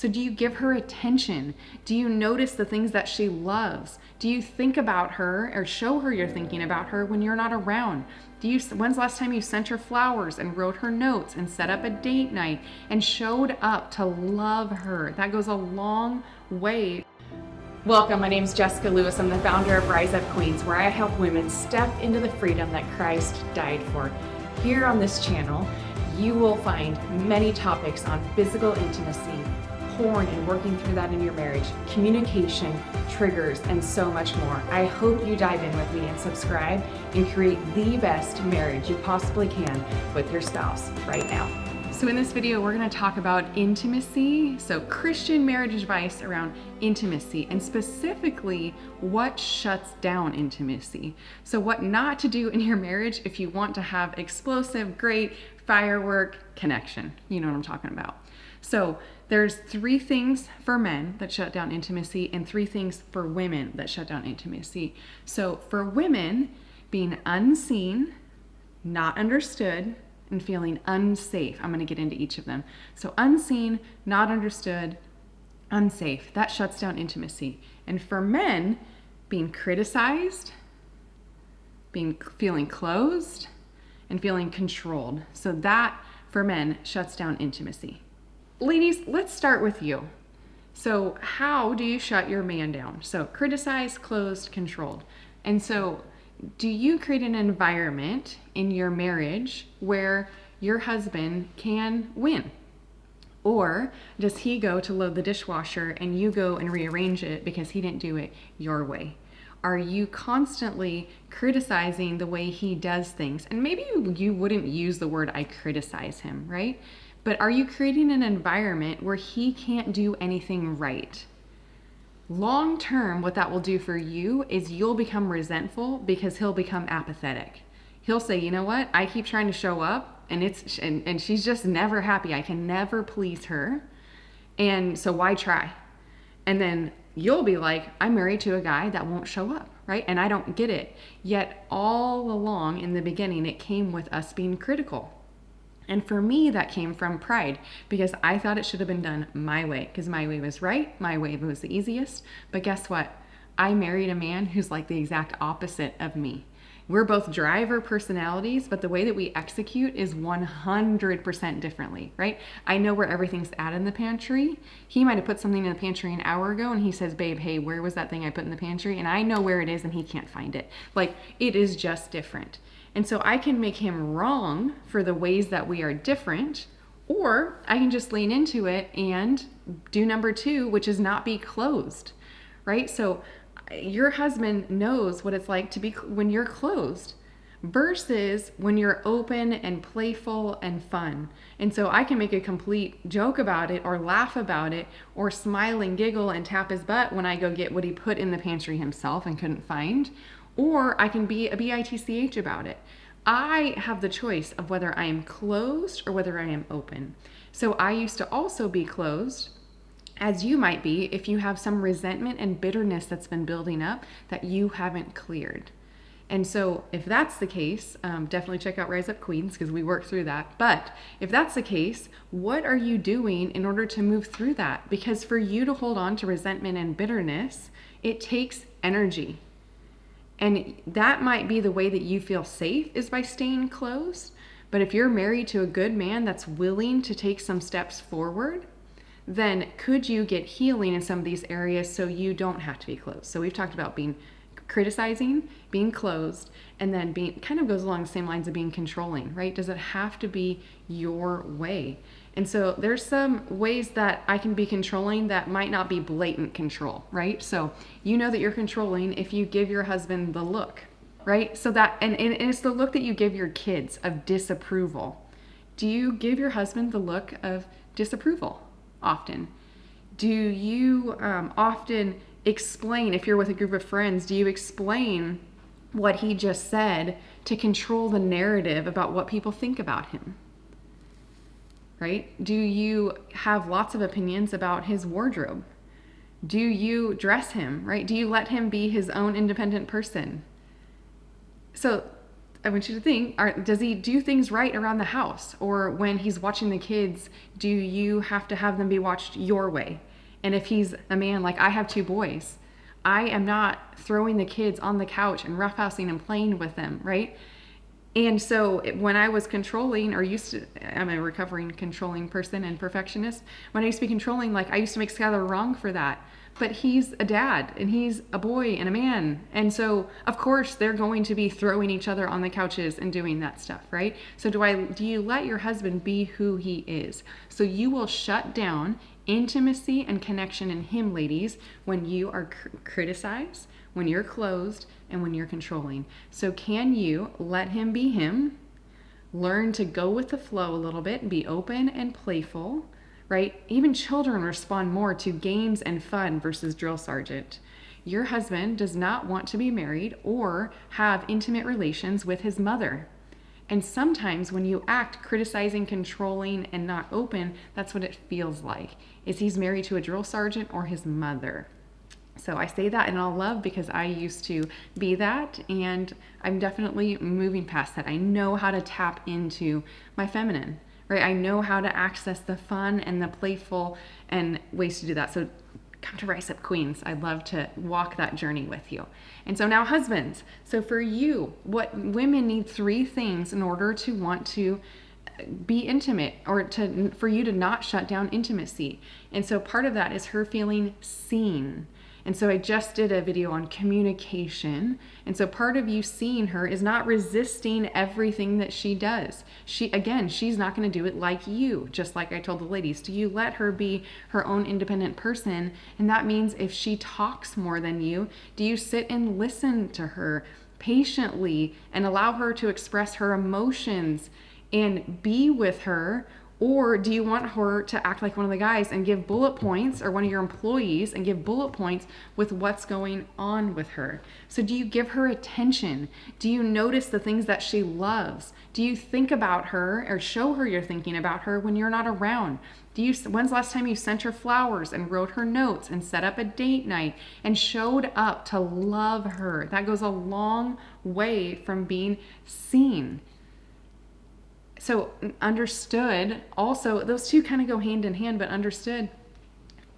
So do you give her attention? Do you notice the things that she loves? Do you think about her or show her you're thinking about her when you're not around? When's the last time you sent her flowers and wrote her notes and set up a date night and showed up to love her? That goes a long way. Welcome, my name is Jessica Lewis. I'm the founder of Rise Up Queens, where I help women step into the freedom that Christ died for. Here on this channel, you will find many topics on physical intimacy, porn and working through that in your marriage, communication, triggers, and so much more. I hope you dive in with me and subscribe and create the best marriage you possibly can with your spouse right now. So in this video, we're going to talk about intimacy. So Christian marriage advice around intimacy, and specifically what shuts down intimacy. So what not to do in your marriage if you want to have explosive, great firework connection. You know what I'm talking about. So there's 3 things for men that shut down intimacy and 3 things for women that shut down intimacy. So for women, being unseen, not understood, and feeling unsafe. I'm going to get into each of them. So unseen, not understood, unsafe. That shuts down intimacy. And for men, being criticized, feeling closed, and feeling controlled. So that, for men, shuts down intimacy. Ladies, let's start with you. So how do you shut your man down? So criticized, closed, controlled. And so do you create an environment in your marriage where your husband can win? Or does he go to load the dishwasher and you go and rearrange it because he didn't do it your way? Are you constantly criticizing the way he does things? And maybe you wouldn't use the word I criticize him, right? But are you creating an environment where he can't do anything right? Long term, what that will do for you is you'll become resentful because he'll become apathetic. He'll say, you know what? I keep trying to show up and she's just never happy. I can never please her. And so why try? And then you'll be like, I'm married to a guy that won't show up, right? And I don't get it. Yet all along in the beginning, it came with us being critical. And for me, that came from pride because I thought it should have been done my way because my way was right. My way was the easiest. But guess what? I married a man who's like the exact opposite of me. We're both driver personalities, but the way that we execute is 100% differently, right? I know where everything's at in the pantry. He might have put something in the pantry an hour ago and he says, babe, hey, where was that thing I put in the pantry? And I know where it is and he can't find it. Like, it is just different. And so I can make him wrong for the ways that we are different, or I can just lean into it and do number 2, which is not be closed, right? So your husband knows what it's like to be when you're closed versus when you're open and playful and fun. And so I can make a complete joke about it or laugh about it or smile and giggle and tap his butt when I go get what he put in the pantry himself and couldn't find. Or I can be a bitch about it. I have the choice of whether I am closed or whether I am open. So I used to also be closed, as you might be if you have some resentment and bitterness that's been building up that you haven't cleared. And so if that's the case, definitely check out Rise Up Queens because we work through that. But if that's the case, what are you doing in order to move through that? Because for you to hold on to resentment and bitterness, it takes energy. And that might be the way that you feel safe is by staying closed. But if you're married to a good man that's willing to take some steps forward, then could you get healing in some of these areas so you don't have to be closed? So we've talked about being criticizing, being closed, and then being kind of goes along the same lines of being controlling, right? Does it have to be your way? And so there's some ways that I can be controlling that might not be blatant control, right? So you know that you're controlling if you give your husband the look, right? So that, and it's the look that you give your kids of disapproval. Do you give your husband the look of disapproval often? Do you often explain, if you're with a group of friends, do you explain what he just said to control the narrative about what people think about him? Right? Do you have lots of opinions about his wardrobe? Do you dress him, right? Do you let him be his own independent person? So I want you to think, does he do things right around the house? Or when he's watching the kids, do you have to have them be watched your way? And if he's a man, like I have 2 boys, I am not throwing the kids on the couch and roughhousing and playing with them, right? And so when I was controlling, I'm a recovering controlling person and perfectionist. When I used to be controlling, like I used to make Skylar wrong for that. But he's a dad and he's a boy and a man. And so of course they're going to be throwing each other on the couches and doing that stuff, right? So do you let your husband be who he is? So you will shut down intimacy and connection in him, ladies, when you are criticized, when you're closed, and when you're controlling. So can you let him be him? Learn to go with the flow a little bit and be open and playful, right? Even children respond more to games and fun versus drill sergeant. Your husband does not want to be married or have intimate relations with his mother. And sometimes when you act criticizing, controlling, and not open, that's what it feels like, is he's married to a drill sergeant or his mother. So I say that in all love because I used to be that, and I'm definitely moving past that. I know how to tap into my feminine, right? I know how to access the fun and the playful and ways to do that. So come to Rise Up Queens. I'd love to walk that journey with you. And so now husbands. So for you, what women need 3 things in order to want to be intimate or for you to not shut down intimacy. And so part of that is her feeling seen. And so I just did a video on communication. And so part of you seeing her is not resisting everything that she does. She's not going to do it like you, just like I told the ladies. Do you let her be her own independent person? And that means if she talks more than you, do you sit and listen to her patiently and allow her to express her emotions and be with her? Or do you want her to act like one of the guys and give bullet points, or one of your employees and give bullet points with what's going on with her? So do you give her attention? Do you notice the things that she loves? Do you think about her or show her you're thinking about her when you're not around? When's the last time you sent her flowers and wrote her notes and set up a date night and showed up to love her? That goes a long way from being seen. So understood, also, those 2 kind of go hand in hand, but understood,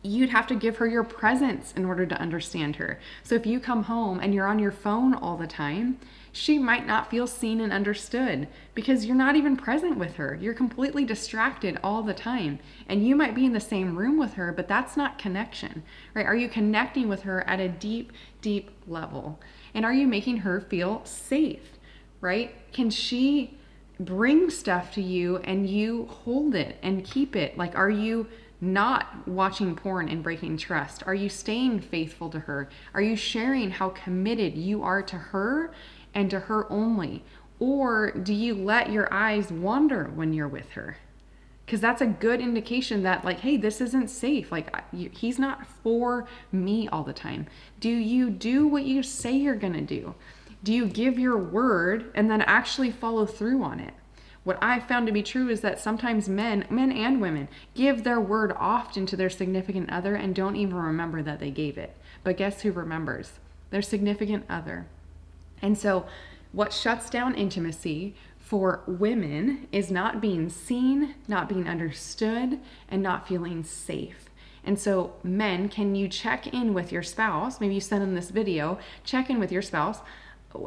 you'd have to give her your presence in order to understand her. So if you come home and you're on your phone all the time, she might not feel seen and understood because you're not even present with her. You're completely distracted all the time. And you might be in the same room with her, but that's not connection, right? Are you connecting with her at a deep, deep level? And are you making her feel safe, right? Can she bring stuff to you and you hold it and keep it? Like, are you not watching porn and breaking trust? Are you staying faithful to her? Are you sharing how committed you are to her and to her only? Or do you let your eyes wander when you're with her? Because that's a good indication that, like, hey, this isn't safe. Like, he's not for me all the time. Do you do what you say you're gonna do? Do you give your word and then actually follow through on it? What I found to be true is that sometimes men and women, give their word often to their significant other and don't even remember that they gave it. But guess who remembers? Their significant other. And so what shuts down intimacy for women is not being seen, not being understood, and not feeling safe. And so men, can you check in with your spouse? Maybe you send them this video, check in with your spouse.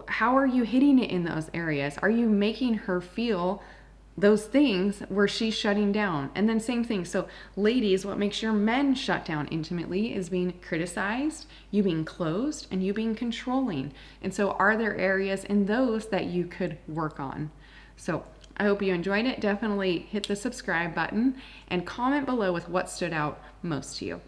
How are you hitting it in those areas? Are you making her feel those things where she's shutting down? And then same thing. So ladies, what makes your men shut down intimately is being criticized, you being closed, and you being controlling. And so are there areas in those that you could work on? So I hope you enjoyed it. Definitely hit the subscribe button and comment below with what stood out most to you.